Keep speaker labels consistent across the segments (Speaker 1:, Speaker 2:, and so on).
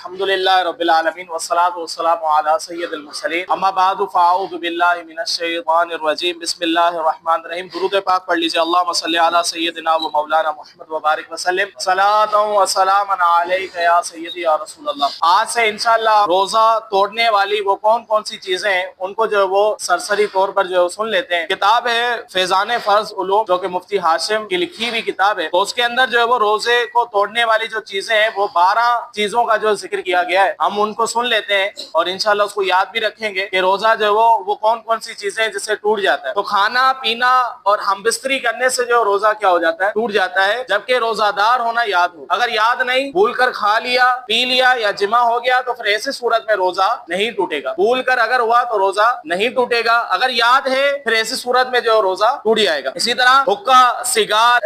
Speaker 1: الحمدللہ رب العالمین والصلاة والسلام علی سید المرسلین اما بعد فاعوذ باللہ من الشیطان الرجیم بسم اللہ الرحمن الرحیم۔ درود پاک پڑھ لیجئے۔ اللہم صلی علی سیدنا و مولانا محمد وبارک وسلم صلاۃ و سلام علیک یا سیدی یا رسول اللہ۔ آج سے انشاءاللہ روزہ توڑنے والی وہ کون سی چیزیں ہیں ان کو جو ہے وہ سرسری طور پر جو سن لیتے ہیں۔ کتاب ہے فیضان فرض علوم جو کہ مفتی ہاشم کی لکھی ہوئی کتاب ہے، تو اس کے اندر جو ہے وہ روزے کو توڑنے والی جو چیزیں ہیں وہ 12 چیزوں کا جو ذکر کیا گیا ہے، ہم ان کو سن لیتے ہیں اور انشاءاللہ اس کو یاد بھی رکھیں گے کہ روزہ جو ہے وہ کون سی چیزیں ہیں جس سے ٹوٹ جاتا ہے۔ تو کھانا پینا اور ہم بستری کرنے سے جو روزہ کیا ہو جاتا ہے، ٹوٹ جاتا ہے، جبکہ روزہ دار ہونا یاد ہو۔ اگر یاد نہیں، بھول کر کھا لیا، پی لیا یا جمع ہو گیا تو پھر ایسی صورت میں روزہ نہیں ٹوٹے گا۔ بھول کر اگر ہوا تو روزہ نہیں ٹوٹے گا، اگر یاد ہے پھر ایسی صورت میں جو روزہ ٹوٹ جائے گا۔ اسی طرح حقہ،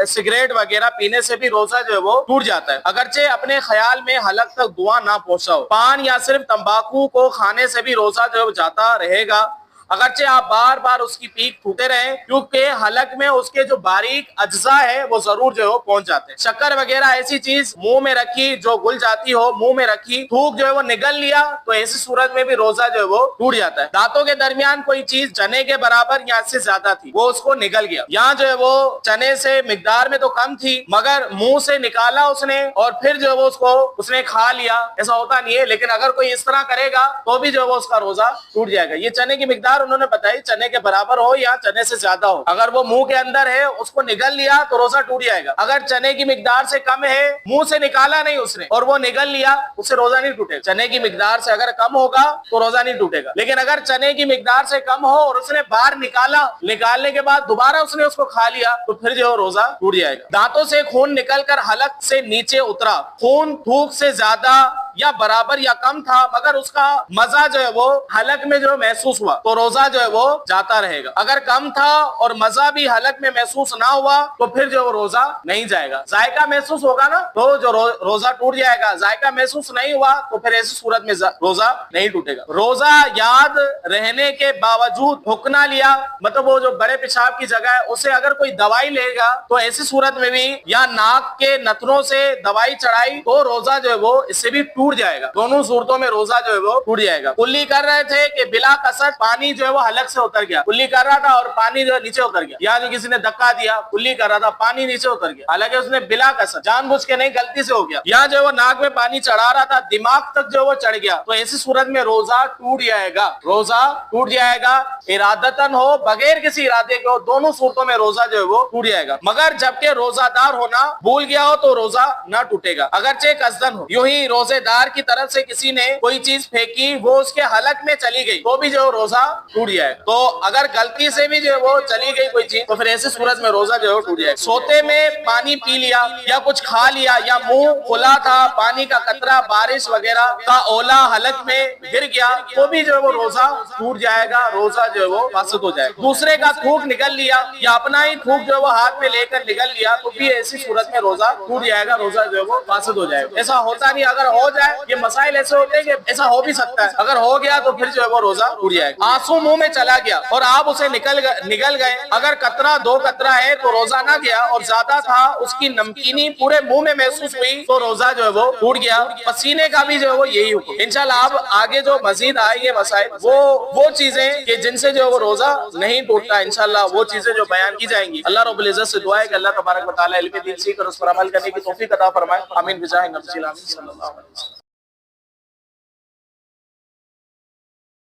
Speaker 1: سگریٹ وغیرہ پینے سے بھی روزہ جو ہے وہ ٹوٹ جاتا ہے، اگرچہ اپنے خیال میں حلق تک دعا نہ پہنچا ہو۔ پان یا صرف تمباکو کو کھانے سے بھی روزہ جو ہے جاتا رہے گا، اگرچہ آپ بار بار اس کی پیک پھوٹے رہیں، کیونکہ حلق میں اس کے جو باریک اجزاء ہے وہ ضرور جو ہے پہنچ جاتے ہیں۔ شکر وغیرہ ایسی چیز منہ میں رکھی جو گل جاتی ہو، منہ میں رکھی، تھوک جو ہے وہ نگل لیا تو ایسی صورت میں بھی روزہ جو ہے وہ ٹوٹ جاتا ہے۔ دانتوں کے درمیان کوئی چیز چنے کے برابر یا اس سے زیادہ تھی، وہ اس کو نگل گیا، یہاں جو ہے وہ چنے سے مقدار میں تو کم تھی مگر منہ سے نکالا اس نے اور پھر جو ہے وہ اس نے کھا لیا، ایسا ہوتا نہیں ہے، لیکن اگر کوئی اس طرح کرے گا تو بھی جو ہے وہ اس کا روزہ ٹوٹ جائے گا۔ یہ چنے کی مقدار انہوں نے بتائی، چنے کے برابر ہو یا چنے سے زیادہ ہو، اگر وہ منہ کے اندر ہے اس کو نگل لیا تو روزہ ٹوٹ جائے گا۔ اگر چنے کی مقدار سے کم ہے، منہ سے نکالا نہیں اس نے اور وہ نگل لیا، اس سے روزہ نہیں ٹوٹے گا۔ چنے کی مقدار سے اگر کم ہوگا تو روزہ نہیں ٹوٹے گا، لیکن اگر چنے کی مقدار سے کم ہو اور اس نے باہر نکالا، نکالنے کے بعد دوبارہ اس نے اس کو کھا لیا تو پھر جو روزہ ٹوٹ جائے گا۔ دانتوں سے خون نکل کر حلق سے نیچے اترا، خون تھوک سے زیادہ یا برابر یا کم تھا مگر اس کا مزہ جو ہے وہ حلق میں جو محسوس ہوا تو روزہ جو ہے وہ جاتا رہے گا۔ اگر کم تھا اور مزہ بھی حلق میں محسوس نہ ہوا تو پھر جو روزہ نہیں جائے گا۔ ذائقہ محسوس ہوگا نا تو جو روزہ ٹوٹ جائے گا، ذائقہ محسوس نہیں ہوا تو پھر ایسی صورت میں روزہ نہیں ٹوٹے گا۔ روزہ یاد رہنے کے باوجود حکنا لیا، مطلب وہ جو بڑے پیشاب کی جگہ ہے اسے اگر کوئی دوائی لے گا تو ایسی صورت میں بھی یا ناک کے نتنوں سے دوائی چڑھائی تو روزہ جو ہے وہ اس سے بھی ٹوٹ جائے گا۔ دونوں صورتوں میں روزہ جو ہے وہ ٹوٹ جائے گا۔ کلی کر رہے تھے کہ بلا قصد پانی جو ہے وہ حلق سے اتر گیا، کلی کر رہا تھا اور پانی جو ہے نیچے اتر گیا، یا جو کسی نے دھکا دیا، کلی کر رہا تھا پانی نیچے اتر گیا، حالانکہ اس نے بلا قصد جان بوجھ کے نہیں، غلطی سے ہو گیا، یا جو ہے وہ ناک میں پانی چڑھا رہا تھا دماغ تک جو ہے وہ چڑھ گیا تو ایسی صورت میں روزہ ٹوٹ جائے گا۔ روزہ ٹوٹ جائے گا، ارادتاً ہو بغیر کسی ارادے کے ہو، دونوں صورتوں میں روزہ جو ہے وہ ٹوٹ جائے گا، مگر جبکہ روزہ دار ہونا بھول گیا ہو تو روزہ نہ ٹوٹے گا، اگرچہ قصدن ہو۔ یوں ہی روزے دار کی طرف سے کسی نے کوئی چیز پھینکی، وہ اس کے حلق میں چلی گئی تو بھی جو روزہ ٹوٹ جائے گا۔ تو اگر غلطی سے بھی جو ہے وہ چلی گئی کوئی چیز تو پھر ایسی صورت میں روزہ جو ہے ٹوٹ جائے گا۔ سوتے میں پانی پی لیا یا کچھ کھا لیا یا منہ کھلا تھا، پانی کا قطرہ، بارش وغیرہ کا اولا حلق میں گر گیا تو بھی جو ہے وہ روزہ ٹوٹ جائے گا، روزہ جو ہے وہ فاسد ہو جائے گا۔ دوسرے کا تھوک نگل لیا یا اپنا ہی تھوک جو ہے وہ ہاتھ میں لے کر نگل لیا تو بھی ایسی صورت میں روزہ ٹوٹ جائے گا، روزہ جو ہے وہ فاسد ہو جائے گا۔ ایسا ہوتا نہیں، اگر ہو جائے، یہ مسائل ایسے ہوتے ہیں کہ ایسا ہو بھی سکتا ہے، اگر ہو گیا تو پھر جو ہے وہ روزہ ٹوٹ جائے گا۔ آنسو منہ میں چلا گیا اور آپ اسے نگل گئے، اگر قطرہ 2 قطرہ ہے تو روزہ نہ گیا، اور زیادہ تھا اس کی نمکینی پورے منہ میں محسوس ہوئی تو روزہ جو ہے وہ ٹوٹ گیا۔ پسینے کا بھی جو ہے وہ یہی حکم۔ انشاءاللہ آپ آگے جو مزید آئیں گے مسائل، وہ چیزیں کہ جن سے جو ہے وہ روزہ نہیں ٹوٹتا، انشاءاللہ وہ چیزیں جو بیان کی جائیں گی۔ اللہ رب العزت سے دعا ہے کہ اللہ تبارک و تعالی علم دین سیکھ اور اس پر عمل کرنے کی توفیق عطا فرمائے، آمین بجاہ نبی صلی اللہ علیہ وسلم۔